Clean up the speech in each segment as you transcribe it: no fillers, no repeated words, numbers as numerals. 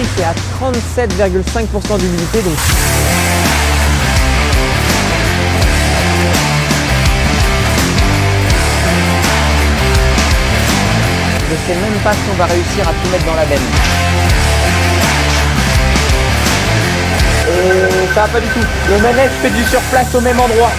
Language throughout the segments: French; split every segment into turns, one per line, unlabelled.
maïs est à 37,5% d'humidité. Donc je ne sais même pas si on va réussir à tout mettre dans la benne. Et ça va pas du tout. Le manège fait du surplace au même endroit.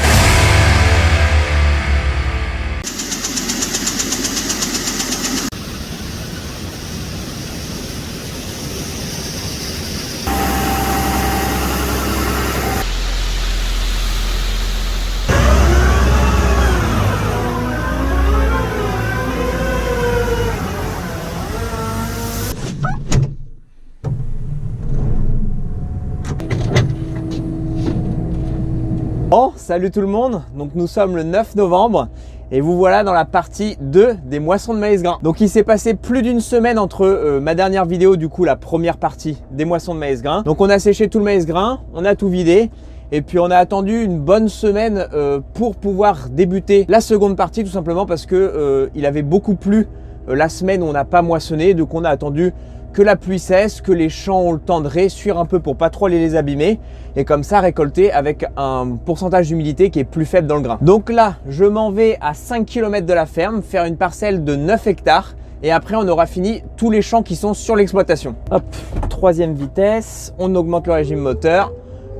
Bon, salut tout le monde, donc nous sommes le 9 novembre et vous voilà dans la partie 2 des moissons de maïs grain. Donc il s'est passé plus d'une semaine entre ma dernière vidéo, du coup la première partie des moissons de maïs grain. Donc on a séché tout le maïs grain, on a tout vidé et puis on a attendu une bonne semaine pour pouvoir débuter la seconde partie, tout simplement parce que il avait beaucoup plu la semaine où on n'a pas moissonné, donc on a attendu que la pluie cesse, que les champs ont le temps de réessuyer un peu pour pas trop les abîmer et comme ça récolter avec un pourcentage d'humidité qui est plus faible dans le grain. Donc là, je m'en vais à 5 km de la ferme faire une parcelle de 9 hectares et après on aura fini tous les champs qui sont sur l'exploitation. Hop, troisième vitesse, on augmente le régime moteur.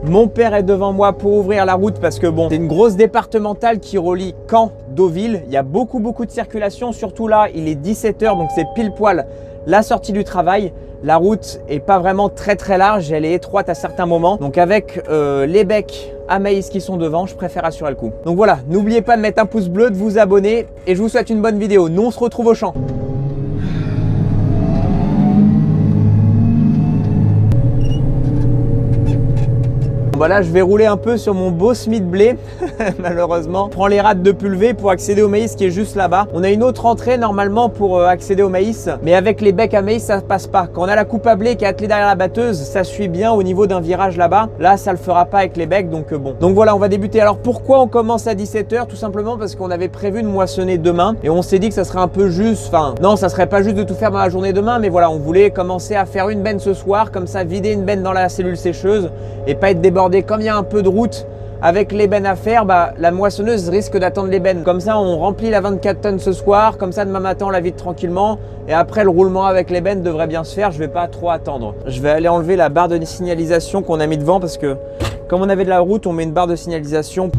Mon père est devant moi pour ouvrir la route parce que bon, c'est une grosse départementale qui relie Caen, Deauville. Il y a beaucoup de circulation, surtout là, il est 17 h, donc c'est pile poil la sortie du travail. La route est pas vraiment très large, elle est étroite à certains moments. Donc avec les becs à maïs qui sont devant, je préfère assurer le coup. Donc voilà, n'oubliez pas de mettre un pouce bleu, de vous abonner et je vous souhaite une bonne vidéo. Nous on se retrouve au champ. Voilà, je vais rouler un peu sur mon beau Smith blé, malheureusement. Je prends les rades de pulvé pour accéder au maïs qui est juste là-bas. On a une autre entrée normalement pour accéder au maïs, mais avec les becs à maïs, ça ne passe pas. Quand on a la coupe à blé qui est attelée derrière la batteuse, ça suit bien au niveau d'un virage là-bas. Là, ça ne le fera pas avec les becs, donc bon. Donc voilà, on va débuter. Alors pourquoi on commence à 17 h? Tout simplement parce qu'on avait prévu de moissonner demain et on s'est dit que ça serait un peu juste, enfin non, ça serait pas juste de tout faire dans la journée demain, mais voilà, on voulait commencer à faire une benne ce soir, comme ça vider une benne dans la cellule sécheuse et pas être débordé. Comme il y a un peu de route avec les bennes à faire, la moissonneuse risque d'attendre les bennes. Comme ça, on remplit la 24 tonnes ce soir. Comme ça, demain matin, on la vide tranquillement. Et après, le roulement avec les bennes devrait bien se faire. Je ne vais pas trop attendre. Je vais aller enlever la barre de signalisation qu'on a mis devant parce que comme on avait de la route, on met une barre de signalisation.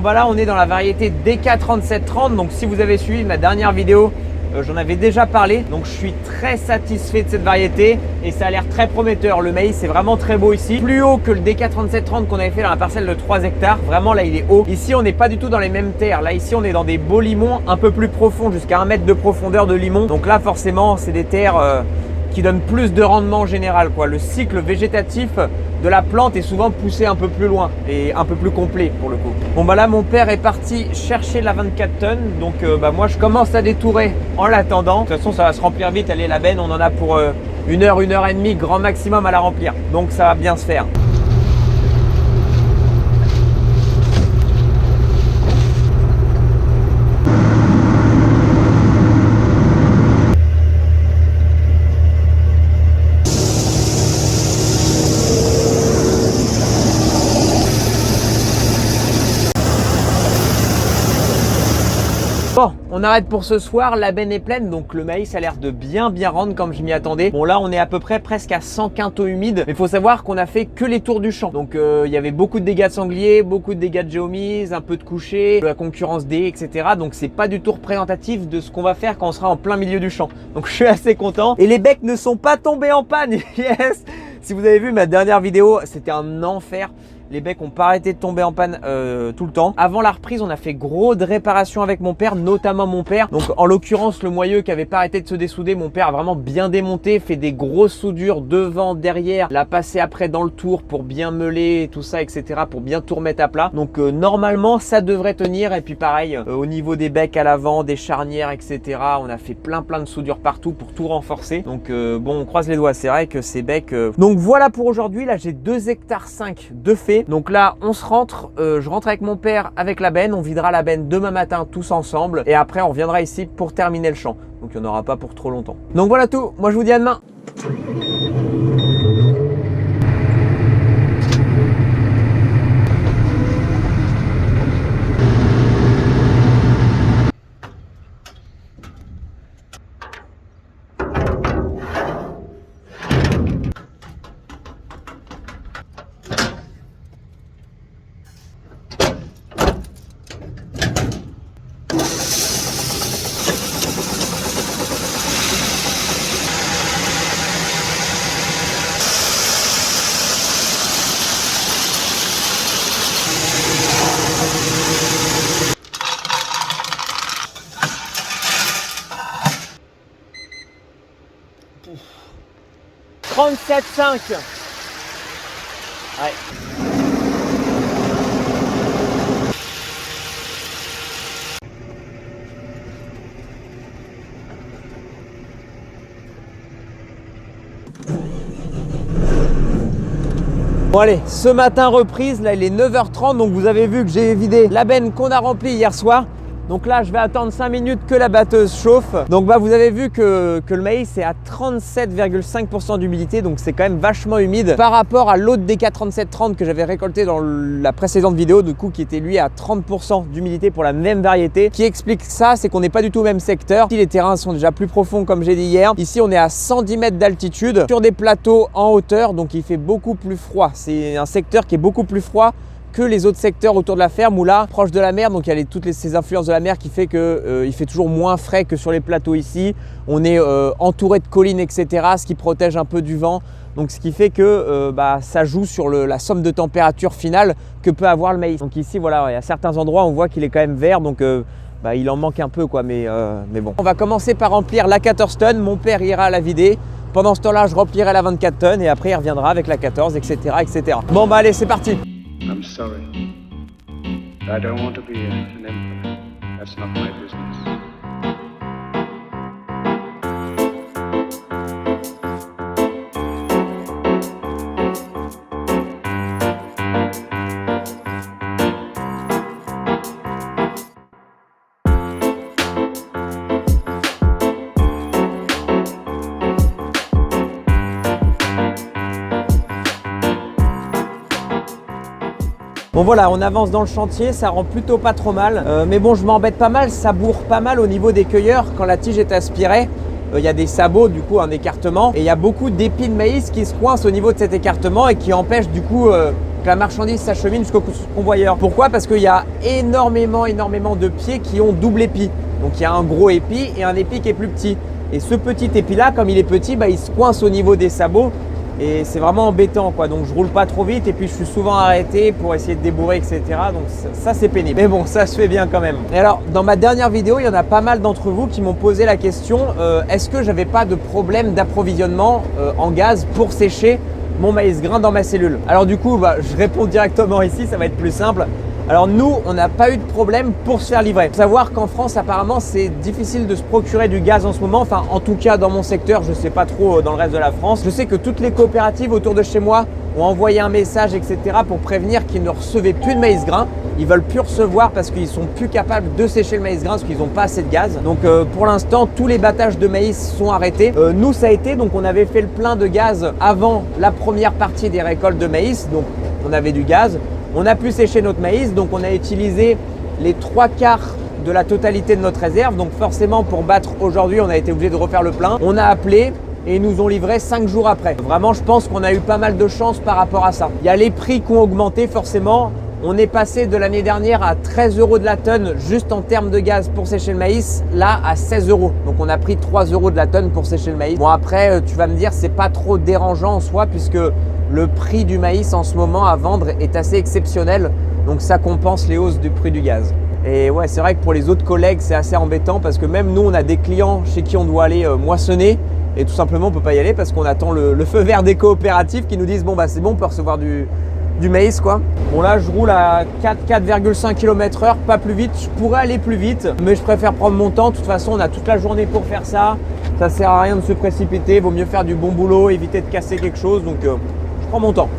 Voilà, on est dans la variété DK3730. Donc si vous avez suivi ma dernière vidéo, j'en avais déjà parlé. Donc je suis très satisfait de cette variété et ça a l'air très prometteur. Le maïs est vraiment très beau ici, plus haut que le DK3730 qu'on avait fait dans la parcelle de 3 hectares. Vraiment là il est haut. Ici on n'est pas du tout dans les mêmes terres. Là ici on est dans des beaux limons un peu plus profonds, jusqu'à 1 mètre de profondeur de limon. Donc là forcément c'est des terres qui donnent plus de rendement en général, quoi. Le cycle végétatif de la plante est souvent poussé un peu plus loin et un peu plus complet pour le coup. Bon là mon père est parti chercher la 24 tonnes, donc moi je commence à détourer en l'attendant. De toute façon ça va se remplir vite, allez la benne on en a pour 1 heure, 1 heure et demie grand maximum à la remplir, donc ça va bien se faire. Bon, on arrête pour ce soir, la benne est pleine, donc le maïs a l'air de bien rendre comme je m'y attendais. Bon là on est à peu près presque à 100 quintaux humides, mais il faut savoir qu'on a fait que les tours du champ. Donc il y avait beaucoup de dégâts de sangliers, beaucoup de dégâts de géomise, un peu de couchers, de la concurrence D, etc. Donc c'est pas du tout représentatif de ce qu'on va faire quand on sera en plein milieu du champ. Donc je suis assez content. Et les becs ne sont pas tombés en panne, yes. Si vous avez vu ma dernière vidéo, c'était un enfer. Les becs n'ont pas arrêté de tomber en panne tout le temps. Avant la reprise, on a fait gros de réparations avec mon père, notamment mon père. Donc en l'occurrence, le moyeu qui avait pas arrêté de se dessouder, mon père a vraiment bien démonté, fait des grosses soudures devant, derrière, l'a passé après dans le tour pour bien meuler, tout ça, etc. pour bien tout remettre à plat. Donc normalement, ça devrait tenir. Et puis pareil, au niveau des becs à l'avant, des charnières, etc. On a fait plein de soudures partout pour tout renforcer. Donc bon, on croise les doigts. C'est vrai que ces becs... Donc voilà pour aujourd'hui. Là, j'ai 2,5 hectares de fait. Donc là, on se rentre. Je rentre avec mon père avec la benne. On videra la benne demain matin tous ensemble. Et après, on reviendra ici pour terminer le champ. Donc il n'y en aura pas pour trop longtemps. Donc voilà tout. Moi, je vous dis à demain. Ouf. 37,5. Ouais. Bon allez, ce matin reprise, là il est 9h30, donc vous avez vu que j'ai vidé la benne qu'on a remplie hier soir. Donc là, je vais attendre 5 minutes que la batteuse chauffe. Donc bah, vous avez vu que le maïs est à 37,5% d'humidité. Donc c'est quand même vachement humide par rapport à l'autre DK3730 que j'avais récolté dans la précédente vidéo, du coup qui était lui à 30% d'humidité pour la même variété. Qui explique ça, c'est qu'on n'est pas du tout au même secteur. Ici, les terrains sont déjà plus profonds comme j'ai dit hier. Ici, on est à 110 mètres d'altitude sur des plateaux en hauteur. Donc il fait beaucoup plus froid. C'est un secteur qui est beaucoup plus froid que les autres secteurs autour de la ferme où là, proche de la mer, donc il y a toutes ces influences de la mer qui fait que il fait toujours moins frais que sur les plateaux ici. On est entouré de collines, etc., ce qui protège un peu du vent. Donc ce qui fait que ça joue sur la somme de température finale que peut avoir le maïs. Donc ici, voilà, il y a certains endroits, on voit qu'il est quand même vert, donc il en manque un peu, quoi, mais bon. On va commencer par remplir la 14 tonnes. Mon père ira la vider. Pendant ce temps-là, je remplirai la 24 tonnes et après, il reviendra avec la 14, etc., etc. Bon, bah allez, c'est parti.
I'm sorry. I don't want to be an emperor. That's not my business.
Bon voilà, on avance dans le chantier, ça rend plutôt pas trop mal. Mais bon, je m'embête pas mal, ça bourre pas mal au niveau des cueilleurs. Quand la tige est aspirée, il y a des sabots, du coup un écartement. Et il y a beaucoup d'épis de maïs qui se coincent au niveau de cet écartement et qui empêchent du coup que la marchandise s'achemine jusqu'au convoyeur. Pourquoi? Parce qu'il y a énormément de pieds qui ont double épi. Donc il y a un gros épi et un épi qui est plus petit. Et ce petit épi là, comme il est petit, il se coince au niveau des sabots. Et c'est vraiment embêtant, quoi. Donc je roule pas trop vite et puis je suis souvent arrêté pour essayer de débourrer, etc. Donc ça c'est pénible. Mais bon, ça se fait bien quand même. Et alors, dans ma dernière vidéo, il y en a pas mal d'entre vous qui m'ont posé la question est-ce que j'avais pas de problème d'approvisionnement en gaz pour sécher mon maïs grain dans ma cellule? Alors du coup, je réponds directement ici, ça va être plus simple. Alors nous, on n'a pas eu de problème pour se faire livrer. Il faut savoir qu'en France, apparemment, c'est difficile de se procurer du gaz en ce moment. Enfin, en tout cas, dans mon secteur, je ne sais pas trop dans le reste de la France. Je sais que toutes les coopératives autour de chez moi ont envoyé un message, etc. pour prévenir qu'ils ne recevaient plus de maïs grain. Ils veulent plus recevoir parce qu'ils sont plus capables de sécher le maïs grain parce qu'ils n'ont pas assez de gaz. Donc pour l'instant, tous les battages de maïs sont arrêtés. Nous, ça a été, donc on avait fait le plein de gaz avant la première partie des récoltes de maïs. Donc on avait du gaz. On a pu sécher notre maïs, donc on a utilisé les 3/4 de la totalité de notre réserve. Donc forcément, pour battre aujourd'hui, on a été obligé de refaire le plein. On a appelé et ils nous ont livré 5 jours après. Vraiment, je pense qu'on a eu pas mal de chance par rapport à ça. Il y a les prix qui ont augmenté forcément. On est passé de l'année dernière à 13 € de la tonne juste en termes de gaz pour sécher le maïs, là à 16 €. Donc on a pris 3 € de la tonne pour sécher le maïs. Bon après, tu vas me dire, c'est pas trop dérangeant en soi puisque le prix du maïs en ce moment à vendre est assez exceptionnel. Donc ça compense les hausses du prix du gaz. Et ouais, c'est vrai que pour les autres collègues, c'est assez embêtant parce que même nous, on a des clients chez qui on doit aller moissonner et tout simplement, on ne peut pas y aller parce qu'on attend le feu vert des coopératives qui nous disent bon bah c'est bon, on peut recevoir du maïs quoi. Bon là je roule à 4,5 km/h, pas plus vite, je pourrais aller plus vite mais je préfère prendre mon temps. De toute façon on a toute la journée pour faire ça, ça sert à rien de se précipiter, vaut mieux faire du bon boulot, éviter de casser quelque chose, donc je prends mon temps.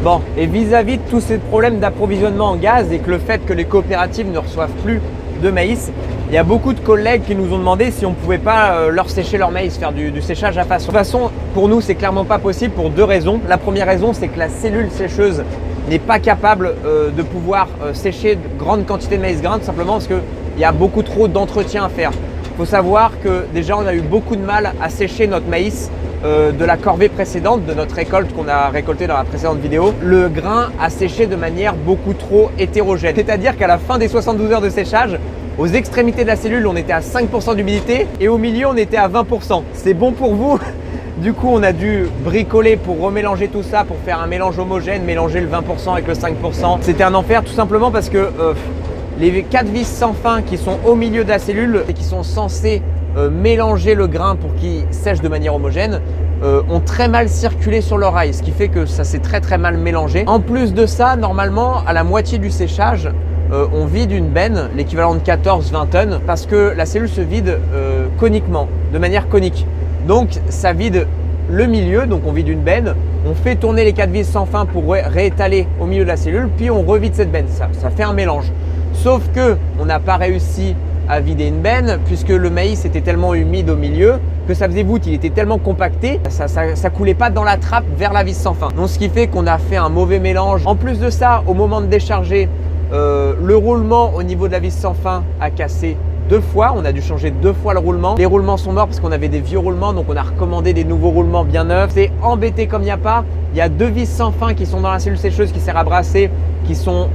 Bon, et vis-à-vis de tous ces problèmes d'approvisionnement en gaz et que le fait que les coopératives ne reçoivent plus de maïs, il y a beaucoup de collègues qui nous ont demandé si on ne pouvait pas leur sécher leur maïs, faire du séchage à façon. De toute façon, pour nous, c'est clairement pas possible pour deux raisons. La première raison, c'est que la cellule sécheuse n'est pas capable de pouvoir sécher de grandes quantités de maïs grain, tout simplement parce qu'il y a beaucoup trop d'entretien à faire. Il faut savoir que déjà, on a eu beaucoup de mal à sécher notre maïs de la corvée précédente, de notre récolte qu'on a récoltée dans la précédente vidéo. Le grain a séché de manière beaucoup trop hétérogène. C'est-à-dire qu'à la fin des 72 heures de séchage, aux extrémités de la cellule, on était à 5% d'humidité et au milieu, on était à 20%. C'est bon pour vous? Du coup, on a dû bricoler pour remélanger tout ça, pour faire un mélange homogène, mélanger le 20% avec le 5%. C'était un enfer tout simplement parce que les 4 vis sans fin qui sont au milieu de la cellule et qui sont censées mélanger le grain pour qu'il sèche de manière homogène ont très mal circulé sur le rail, ce qui fait que ça s'est très mal mélangé. En plus de ça, normalement, à la moitié du séchage, on vide une benne, l'équivalent de 14-20 tonnes, parce que la cellule se vide coniquement, de manière conique. Donc ça vide le milieu, donc on vide une benne, on fait tourner les 4 vis sans fin pour réétaler au milieu de la cellule, puis on revide cette benne, ça fait un mélange. Sauf que on n'a pas réussi à vider une benne puisque le maïs était tellement humide au milieu que ça faisait voûte, il était tellement compacté, ça coulait pas dans la trappe vers la vis sans fin. Donc ce qui fait qu'on a fait un mauvais mélange. En plus de ça, au moment de décharger, le roulement au niveau de la vis sans fin a cassé 2 fois, on a dû changer 2 fois le roulement. Les roulements sont morts parce qu'on avait des vieux roulements, donc on a recommandé des nouveaux roulements bien neufs. C'est embêté comme il n'y a pas. Il y a 2 vis sans fin qui sont dans la cellule sécheuse qui sert à brasser, qui sont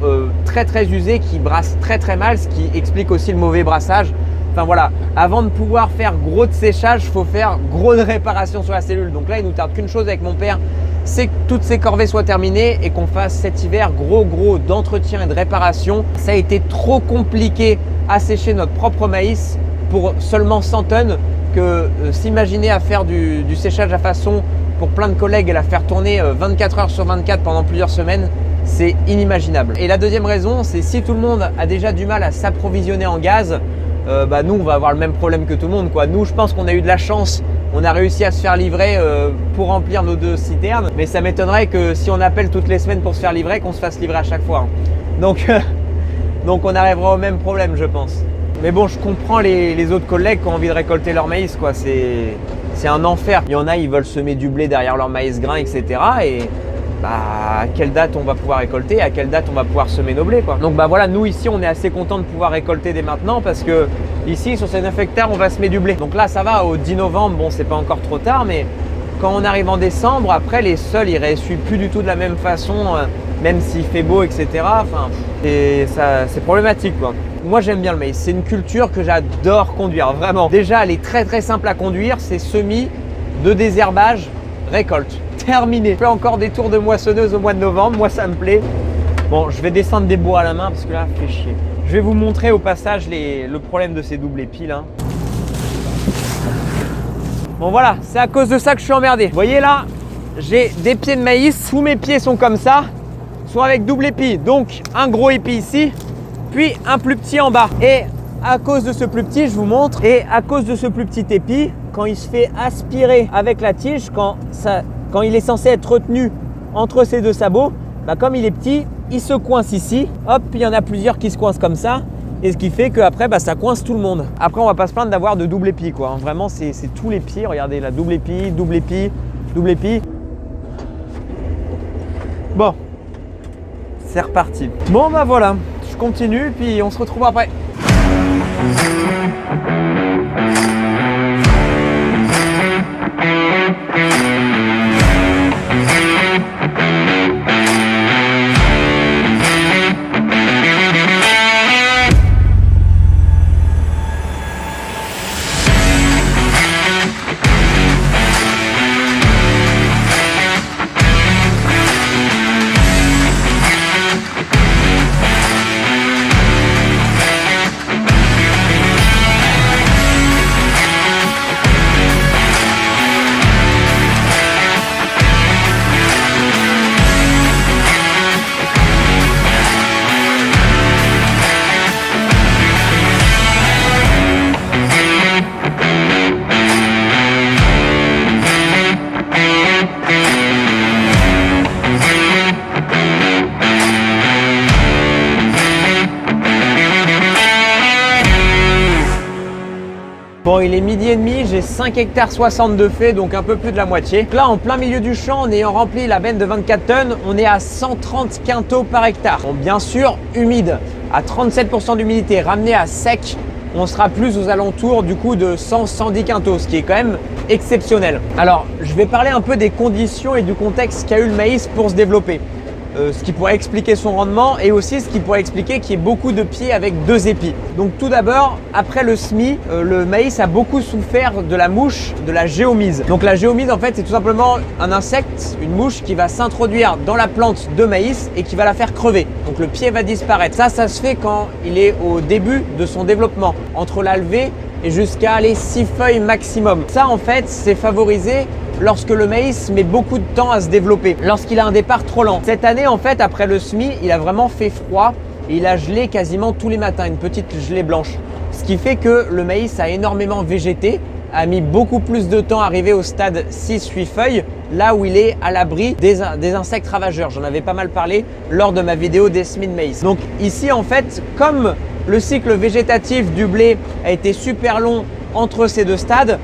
très usées, qui brassent très mal, ce qui explique aussi le mauvais brassage. Enfin voilà, avant de pouvoir faire gros de séchage, il faut faire gros de réparation sur la cellule. Donc là, il nous tarde qu'une chose avec mon père, c'est que toutes ces corvées soient terminées et qu'on fasse cet hiver gros d'entretien et de réparation. Ça a été trop compliqué à sécher notre propre maïs pour seulement 100 tonnes que s'imaginer à faire du séchage à façon pour plein de collègues et la faire tourner 24 heures sur 24 pendant plusieurs semaines, c'est inimaginable. Et la deuxième raison, c'est si tout le monde a déjà du mal à s'approvisionner en gaz, nous on va avoir le même problème que tout le monde quoi. Nous je pense qu'on a eu de la chance, on a réussi à se faire livrer pour remplir nos 2 citernes, mais ça m'étonnerait que si on appelle toutes les semaines pour se faire livrer, qu'on se fasse livrer à chaque fois. Donc on arrivera au même problème je pense. Mais bon, je comprends les autres collègues qui ont envie de récolter leur maïs quoi. C'est un enfer. Il y en a, ils veulent semer du blé derrière leur maïs grain, etc. Et à quelle date on va pouvoir récolter, à quelle date on va pouvoir semer nos blés quoi. Donc voilà, nous ici on est assez content de pouvoir récolter dès maintenant parce que ici sur ces 9 hectares on va semer du blé. Donc là ça va, au 10 novembre, bon c'est pas encore trop tard, mais quand on arrive en décembre, après les sols ils réessuient plus du tout de la même façon, même s'il fait beau, etc. Enfin, et ça c'est problématique quoi. Moi j'aime bien le maïs, c'est une culture que j'adore conduire, vraiment. Déjà elle est très simple à conduire, c'est semis, de désherbage, récolte. Terminé. Je fais encore des tours de moissonneuse au mois de novembre, moi ça me plaît. Bon, je vais descendre des bois à la main parce que là, ça fait chier. Je vais vous montrer au passage le problème de ces doubles épis là. Bon voilà, c'est à cause de ça que je suis emmerdé. Vous voyez là, j'ai des pieds de maïs, tous mes pieds sont comme ça, sont avec double épi. Donc un gros épi ici, puis un plus petit en bas. Et à cause de ce plus petit, je vous montre, et à cause de ce plus petit épi, quand il se fait aspirer avec la tige, quand il est censé être retenu entre ces 2 sabots, comme il est petit, il se coince ici. Hop, il y en a plusieurs qui se coincent comme ça. Et ce qui fait qu'après, ça coince tout le monde. Après, on va pas se plaindre d'avoir de double épi quoi. Vraiment, c'est tous les pieds. Regardez là, double épi, double épi, double épi. Bon, c'est reparti. Bon voilà, je continue puis on se retrouve après. Bon, il est midi et demi, j'ai 5 hectares 60 de fait, donc un peu plus de la moitié. Là, en plein milieu du champ, en ayant rempli la benne de 24 tonnes, on est à 130 quintaux par hectare. Bon, bien sûr, humide, à 37% d'humidité, ramené à sec, on sera plus aux alentours du coup de 100-110 quintaux, ce qui est quand même exceptionnel. Alors, je vais parler un peu des conditions et du contexte qu'a eu le maïs pour se développer. Ce qui pourrait expliquer son rendement et aussi ce qui pourrait expliquer qu'il y ait beaucoup de pieds avec 2 épis. Donc tout d'abord, après le semis, le maïs a beaucoup souffert de la mouche, de la géomise. Donc la géomise en fait c'est tout simplement un insecte, une mouche qui va s'introduire dans la plante de maïs et qui va la faire crever. Donc le pied va disparaître. Ça se fait quand il est au début de son développement, entre la levée et jusqu'à les 6 feuilles maximum. Ça en fait c'est favorisé lorsque le maïs met beaucoup de temps à se développer, lorsqu'il a un départ trop lent. Cette année, en fait, après le semis, il a vraiment fait froid et il a gelé quasiment tous les matins, une petite gelée blanche. Ce qui fait que le maïs a énormément végété, a mis beaucoup plus de temps à arriver au stade 6-8 feuilles, là où il est à l'abri des insectes ravageurs. J'en avais pas mal parlé lors de ma vidéo des semis de maïs. Donc ici, en fait, comme le cycle végétatif du blé a été super long entre ces deux stades,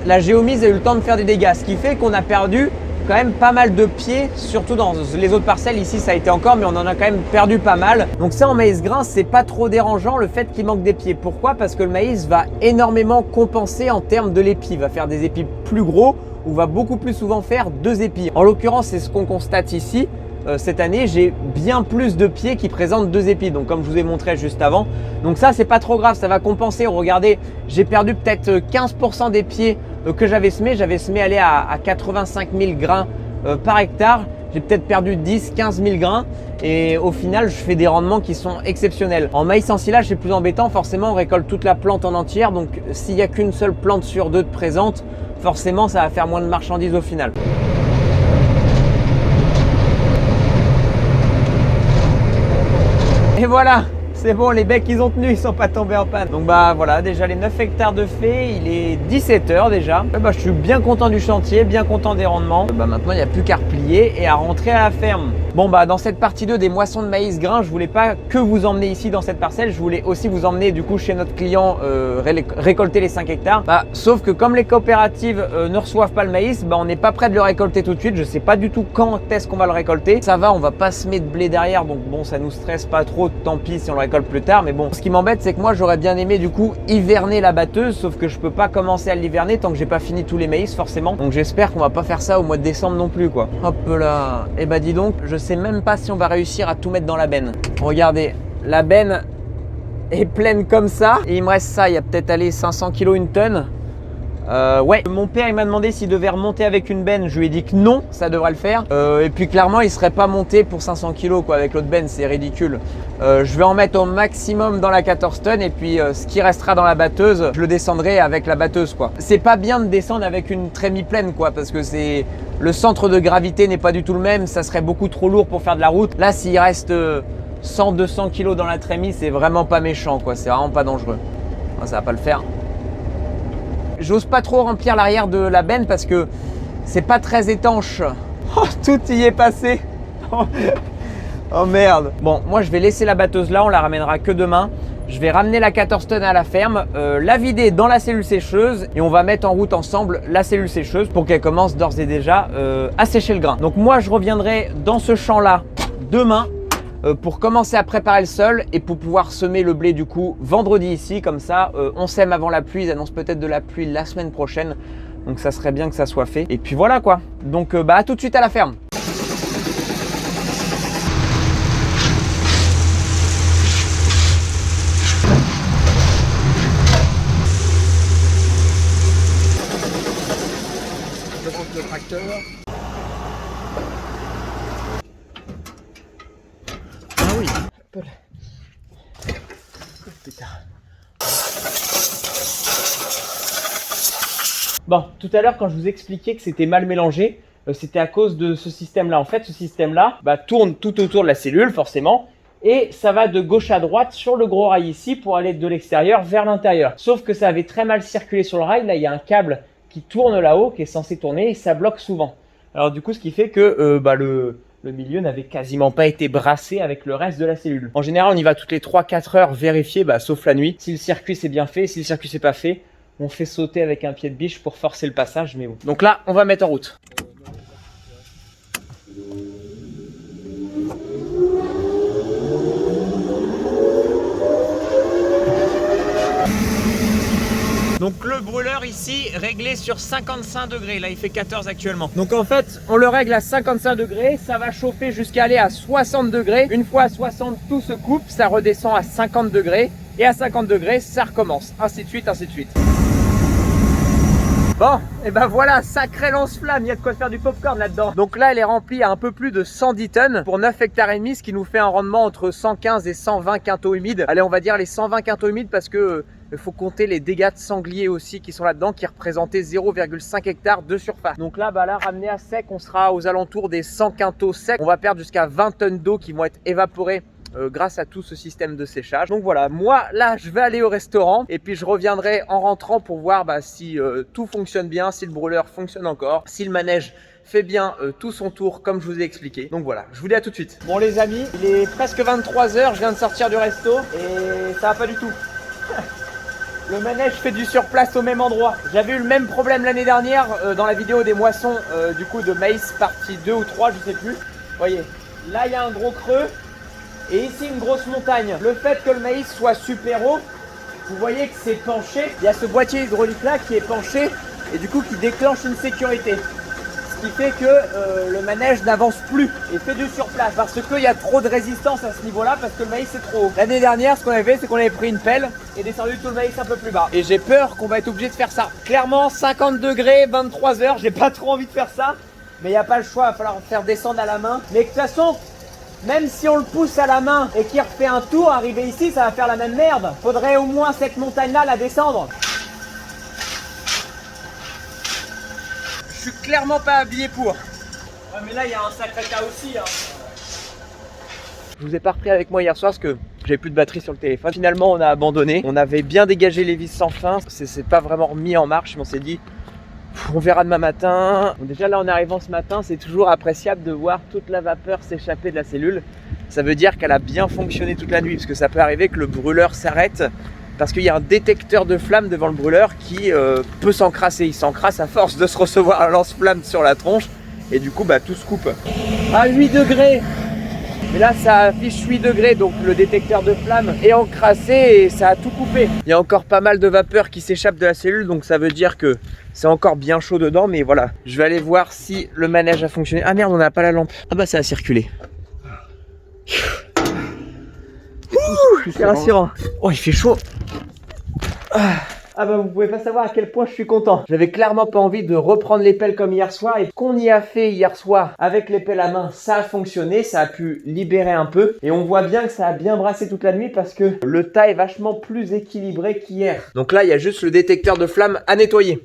la géomise a eu le temps de faire des dégâts, ce qui fait qu'on a perdu quand même pas mal de pieds, surtout dans les autres parcelles. Ici ça a été encore, mais on en a quand même perdu pas mal. Donc ça en maïs grain, c'est pas trop dérangeant le fait qu'il manque des pieds. Pourquoi? Parce que le maïs va énormément compenser en termes de l'épi, va faire des épis plus gros ou va beaucoup plus souvent faire 2 épis. En l'occurrence, c'est ce qu'on constate ici. Cette année, j'ai bien plus de pieds qui présentent 2 épis, donc comme je vous ai montré juste avant. Donc ça, c'est pas trop grave, ça va compenser. Regardez, j'ai perdu peut-être 15% des pieds que j'avais semés. J'avais semé aller à 85 000 grains par hectare. J'ai peut-être perdu 10-15 000 grains et au final, je fais des rendements qui sont exceptionnels. En maïs ensilage, c'est plus embêtant. Forcément, on récolte toute la plante en entière. Donc, s'il n'y a qu'une seule plante sur 2 de présente, forcément, ça va faire moins de marchandises au final. Et voilà, c'est bon, les becs ils ont tenu, ils sont pas tombés en panne. Donc voilà, déjà les 9 hectares de fait, il est 17 h déjà. Je suis bien content du chantier, bien content des rendements. Maintenant il n'y a plus qu'à replier et à rentrer à la ferme. Bon dans cette partie 2 des moissons de maïs grain, je voulais pas que vous emmener ici dans cette parcelle, je voulais aussi vous emmener du coup chez notre client récolter les 5 hectares. Sauf que comme les coopératives ne reçoivent pas le maïs, on n'est pas prêt de le récolter tout de suite. Je sais pas du tout quand est-ce qu'on va le récolter. Ça va, on va pas semer de blé derrière, donc bon, ça nous stresse pas trop, tant pis si on le récolte plus tard. Mais bon, ce qui m'embête, c'est que moi j'aurais bien aimé du coup hiverner la batteuse, sauf que je peux pas commencer à l'hiverner tant que j'ai pas fini tous les maïs forcément. Donc j'espère qu'on va pas faire ça au mois de décembre non plus quoi. Hop là. Et dis donc, je sais même pas si on va réussir à tout mettre dans la benne. Regardez, la benne est pleine comme ça et il me reste ça, il y a peut-être allé 500 kg, une tonne. Ouais, mon père il m'a demandé s'il devait remonter avec une benne, je lui ai dit que non, ça devrait le faire. Et puis clairement il serait pas monté pour 500 kg quoi, avec l'autre benne, c'est ridicule. Je vais en mettre au maximum dans la 14 tonnes et puis ce qui restera dans la batteuse, je le descendrai avec la batteuse quoi. C'est pas bien de descendre avec une trémie pleine quoi, parce que c'est le centre de gravité n'est pas du tout le même, ça serait beaucoup trop lourd pour faire de la route. Là s'il reste 100-200 kg dans la trémie, c'est vraiment pas méchant quoi, c'est vraiment pas dangereux. Ça va pas le faire. J'ose pas trop remplir l'arrière de la benne parce que c'est pas très étanche. Oh, tout y est passé. Oh merde. Bon, moi je vais laisser la batteuse là, on la ramènera que demain. Je vais ramener la 14 tonnes à la ferme, la vider dans la cellule sécheuse et on va mettre en route ensemble la cellule sécheuse pour qu'elle commence d'ores et déjà à sécher le grain. Donc moi je reviendrai dans ce champ là demain pour commencer à préparer le sol et pour pouvoir semer le blé du coup vendredi ici, comme ça on sème avant la pluie. Ils annoncent peut-être de la pluie la semaine prochaine, donc ça serait bien que ça soit fait. Et puis voilà quoi, donc à tout de suite à la ferme. Je monte le tracteur. Ah oui. Putain. Bon, tout à l'heure quand je vous expliquais que c'était mal mélangé, c'était à cause de ce système-là. En fait, ce système-là tourne tout autour de la cellule forcément et ça va de gauche à droite sur le gros rail ici pour aller de l'extérieur vers l'intérieur. Sauf que ça avait très mal circulé sur le rail. Là, il y a un câble qui tourne là-haut, qui est censé tourner et ça bloque souvent. Alors du coup, ce qui fait que le milieu n'avait quasiment pas été brassé avec le reste de la cellule. En général, on y va toutes les 3-4 heures vérifier, sauf la nuit, si le circuit c'est bien fait. Si le circuit c'est pas fait, on fait sauter avec un pied de biche pour forcer le passage, mais bon. Donc là, on va mettre en route. Donc le brûleur ici réglé sur 55 degrés, là il fait 14 actuellement. Donc en fait on le règle à 55 degrés, ça va chauffer jusqu'à aller à 60 degrés. Une fois à 60 tout se coupe, ça redescend à 50 degrés et à 50 degrés ça recommence, ainsi de suite, ainsi de suite. Bon, et ben voilà, sacré lance-flamme, il y a de quoi faire du popcorn là-dedans. Donc là, elle est remplie à un peu plus de 110 tonnes pour 9 hectares et demi, ce qui nous fait un rendement entre 115 et 120 quintaux humides. Allez, on va dire les 120 quintaux humides parce que il faut compter les dégâts de sangliers aussi qui sont là-dedans, qui représentaient 0,5 hectares de surface. Donc là, là, ramené à sec, on sera aux alentours des 100 quintaux secs. On va perdre jusqu'à 20 tonnes d'eau qui vont être évaporées grâce à tout ce système de séchage. Donc voilà, moi là je vais aller au restaurant et puis je reviendrai en rentrant pour voir si tout fonctionne bien, si le brûleur fonctionne encore, si le manège fait bien tout son tour comme je vous ai expliqué. Donc voilà, je vous dis à tout de suite. Bon les amis, il est presque 23 h, je viens de sortir du resto et ça va pas du tout. Le manège fait du surplace au même endroit. J'avais eu le même problème l'année dernière dans la vidéo des moissons du coup de maïs partie 2 ou 3, je sais plus. Vous voyez, là il y a un gros creux. Et ici une grosse montagne. Le fait que le maïs soit super haut, vous voyez que c'est penché. Il y a ce boîtier hydraulique là qui est penché et du coup qui déclenche une sécurité. Ce qui fait que le manège n'avance plus et fait du surplace parce qu'il y a trop de résistance à ce niveau là parce que le maïs est trop haut. L'année dernière ce qu'on avait fait c'est qu'on avait pris une pelle et descendu tout le maïs un peu plus bas. Et j'ai peur qu'on va être obligé de faire ça. Clairement 50 degrés, 23 h, j'ai pas trop envie de faire ça. Mais il n'y a pas le choix, il va falloir faire descendre à la main. Mais de toute façon, même si on le pousse à la main et qu'il refait un tour, arriver ici, ça va faire la même merde. Faudrait au moins cette montagne-là la descendre. Je suis clairement pas habillé pour. Ouais, mais là, il y a un sacré cas aussi. Hein. Je vous ai pas repris avec moi hier soir parce que j'avais plus de batterie sur le téléphone. Finalement, on a abandonné. On avait bien dégagé les vis sans fin. C'est pas vraiment remis en marche, mais on s'est dit... on verra demain matin. Bon, déjà là en arrivant ce matin, c'est toujours appréciable de voir toute la vapeur s'échapper de la cellule. Ça veut dire qu'elle a bien fonctionné toute la nuit parce que ça peut arriver que le brûleur s'arrête parce qu'il y a un détecteur de flamme devant le brûleur qui peut s'encrasser. Il s'encrasse à force de se recevoir un lance-flamme sur la tronche et du coup tout se coupe. À 8 degrés. Mais là ça affiche 8 degrés donc le détecteur de flamme est encrassé et ça a tout coupé. Il y a encore pas mal de vapeur qui s'échappe de la cellule donc ça veut dire que c'est encore bien chaud dedans, mais voilà. Je vais aller voir si le manège a fonctionné. Ah merde, on n'a pas la lampe. Ah bah ça a circulé. C'est rassurant. Oh il fait chaud. Ah bah vous pouvez pas savoir à quel point je suis content. J'avais clairement pas envie de reprendre les pelles comme hier soir et qu'on y a fait hier soir avec les pelles à main, ça a fonctionné, ça a pu libérer un peu et on voit bien que ça a bien brassé toute la nuit parce que le tas est vachement plus équilibré qu'hier. Donc là il y a juste le détecteur de flamme à nettoyer.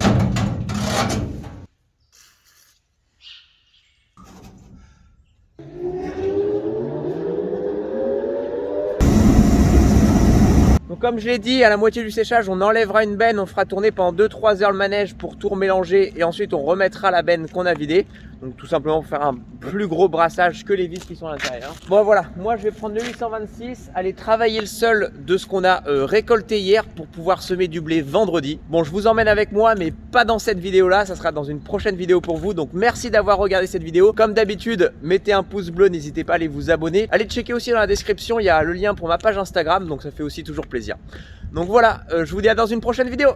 Donc comme je l'ai dit, à la moitié du séchage, on enlèvera une benne, on fera tourner pendant 2-3 heures le manège pour tout remélanger et ensuite on remettra la benne qu'on a vidée. Donc tout simplement pour faire un plus gros brassage que les vis qui sont à l'intérieur. Bon voilà, moi je vais prendre le 826, aller travailler le sol de ce qu'on a récolté hier pour pouvoir semer du blé vendredi. Bon, je vous emmène avec moi mais pas dans cette vidéo là, ça sera dans une prochaine vidéo pour vous. Donc merci d'avoir regardé cette vidéo. Comme d'habitude, mettez un pouce bleu, n'hésitez pas à aller vous abonner. Allez checker aussi dans la description, il y a le lien pour ma page Instagram, donc ça fait aussi toujours plaisir. Donc voilà, je vous dis à dans une prochaine vidéo.